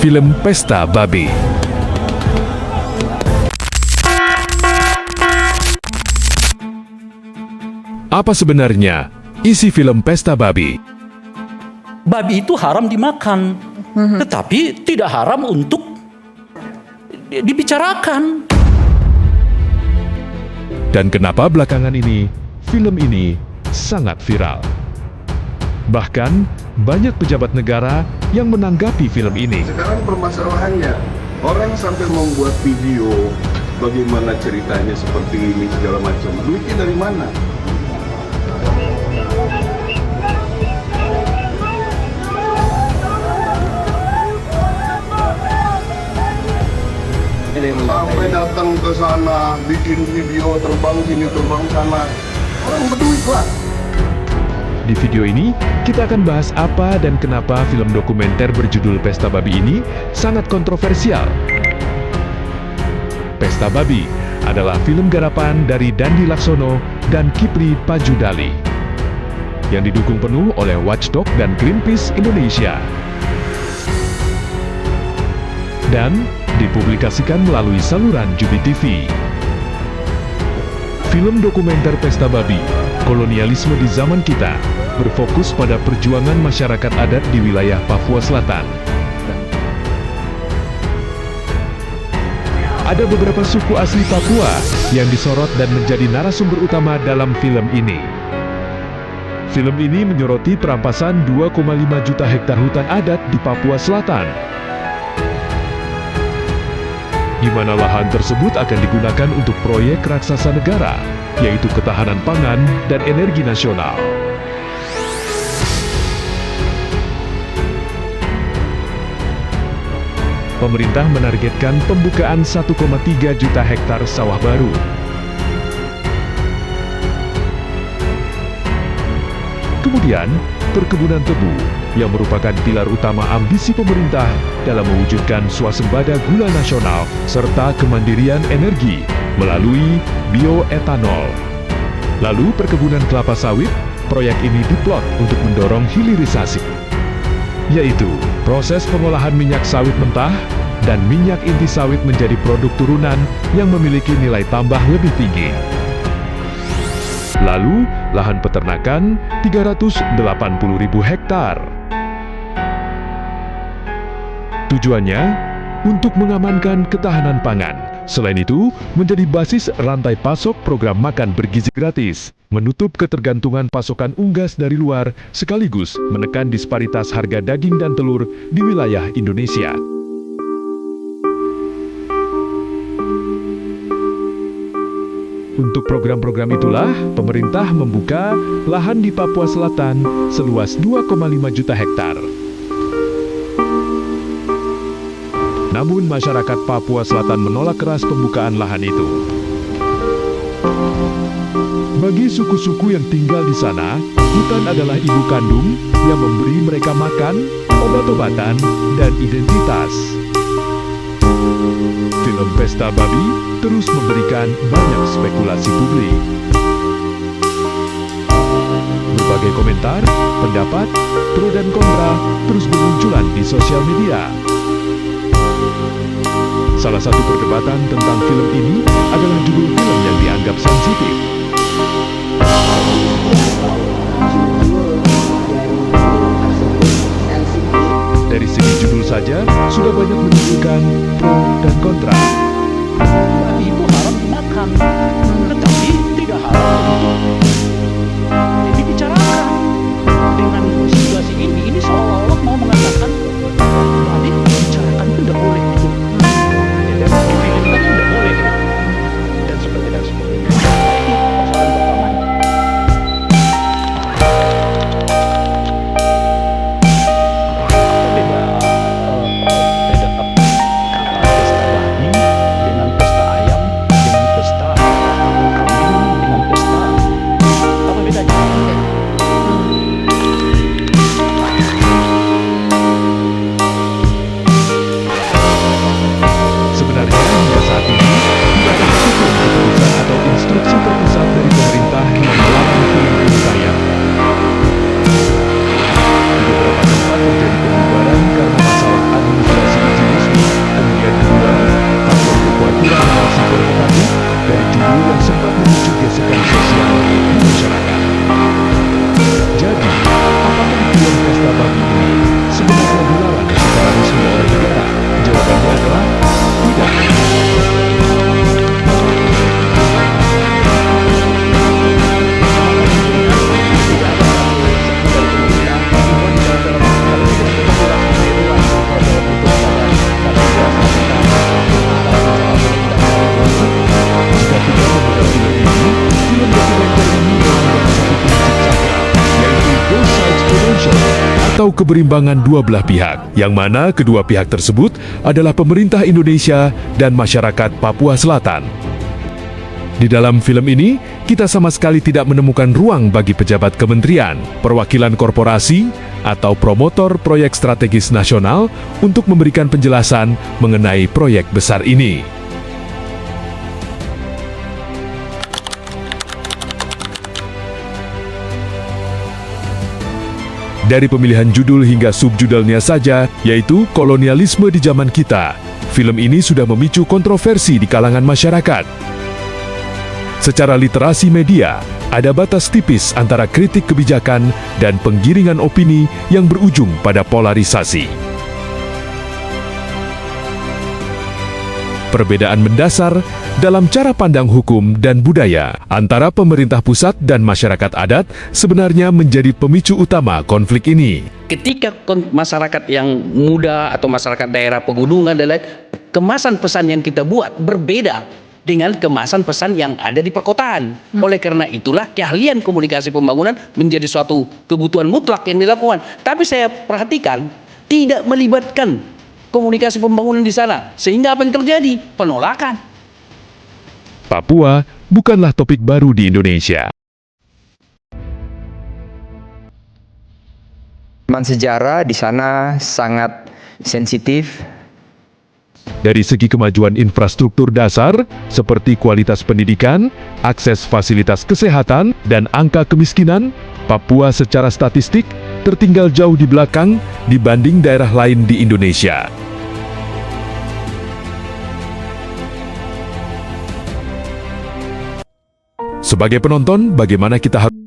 film Pesta Babi. Apa sebenarnya isi film Pesta Babi? Babi itu haram dimakan, tetapi tidak haram untuk dibicarakan. Dan kenapa belakangan ini film ini sangat viral? Bahkan banyak pejabat negara yang menanggapi film ini. Sekarang permasalahannya, orang sampai membuat video bagaimana ceritanya seperti ini segala macam. Duitnya dari mana? Sampai datang ke sana, bikin video terbang sini terbang sana. Orang berduit lah. Di video ini, kita akan bahas apa dan kenapa film dokumenter berjudul Pesta Babi ini sangat kontroversial. Pesta Babi adalah film garapan dari Dandi Laksono dan Kipli Pajudali yang didukung penuh oleh Watchdog dan Greenpeace Indonesia dan dipublikasikan melalui saluran Judi TV. Film dokumenter Pesta Babi, Kolonialisme di Zaman Kita, berfokus pada perjuangan masyarakat adat di wilayah Papua Selatan. Ada beberapa suku asli Papua yang disorot dan menjadi narasumber utama dalam film ini. Film ini menyoroti perampasan 2,5 juta hektar hutan adat di Papua Selatan, di mana lahan tersebut akan digunakan untuk proyek raksasa negara, yaitu ketahanan pangan dan energi nasional. Pemerintah menargetkan pembukaan 1,3 juta hektar sawah baru. Kemudian, perkebunan tebu yang merupakan pilar utama ambisi pemerintah dalam mewujudkan swasembada gula nasional serta kemandirian energi melalui bioetanol. Lalu perkebunan kelapa sawit, proyek ini diplot untuk mendorong hilirisasi, yaitu proses pengolahan minyak sawit mentah dan minyak inti sawit menjadi produk turunan yang memiliki nilai tambah lebih tinggi. Lalu, lahan peternakan 380.000 hektar. Tujuannya untuk mengamankan ketahanan pangan. Selain itu, menjadi basis rantai pasok program makan bergizi gratis, menutup ketergantungan pasokan unggas dari luar, sekaligus menekan disparitas harga daging dan telur di wilayah Indonesia. Untuk program-program itulah, pemerintah membuka lahan di Papua Selatan seluas 2,5 juta hektar. Namun masyarakat Papua Selatan menolak keras pembukaan lahan itu. Bagi suku-suku yang tinggal di sana, hutan adalah ibu kandung yang memberi mereka makan, obat-obatan, dan identitas. Film Pesta Babi terus memberikan banyak spekulasi publik. Berbagai komentar, pendapat, pro dan kontra terus bermunculan di sosial media. Salah satu perdebatan tentang film ini adalah judul film yang dianggap sensitif. Dari segi judul saja, sudah banyak menunjukkan pro dan kontra. Babi itu haram dimakan, tetapi tidak haram untuk dibicarakan. Dengan situasi ini seolah-olah mau mengatakan babi dibicarakan itu tidak boleh. Dan difilmkan tidak boleh. Dan seperti itu. Ini persoalan pertamanya. atau keberimbangan dua belah pihak, yang mana kedua pihak tersebut adalah pemerintah Indonesia dan masyarakat Papua Selatan. Di dalam film ini, kita sama sekali tidak menemukan ruang bagi pejabat kementerian, perwakilan korporasi, atau promotor proyek strategis nasional untuk memberikan penjelasan mengenai proyek besar ini. Dari pemilihan judul hingga subjudulnya saja, yaitu kolonialisme di zaman kita, film ini sudah memicu kontroversi di kalangan masyarakat. Secara literasi media, ada batas tipis antara kritik kebijakan dan penggiringan opini yang berujung pada polarisasi. Perbedaan mendasar dalam cara pandang hukum dan budaya antara pemerintah pusat dan masyarakat adat sebenarnya menjadi pemicu utama konflik ini. Ketika masyarakat yang muda atau masyarakat daerah pegunungan dan lain, kemasan pesan yang kita buat berbeda dengan kemasan pesan yang ada di perkotaan. Oleh karena itulah keahlian komunikasi pembangunan menjadi suatu kebutuhan mutlak yang dilakukan. Tapi saya perhatikan tidak melibatkan komunikasi pembangunan di sana, sehingga apa yang terjadi? Penolakan. Papua bukanlah topik baru di Indonesia. Teman sejarah di sana sangat sensitif. Dari segi kemajuan infrastruktur dasar, seperti kualitas pendidikan, akses fasilitas kesehatan, dan angka kemiskinan, Papua secara statistik tertinggal jauh di belakang dibanding daerah lain di Indonesia. Sebagai penonton, bagaimana kita harus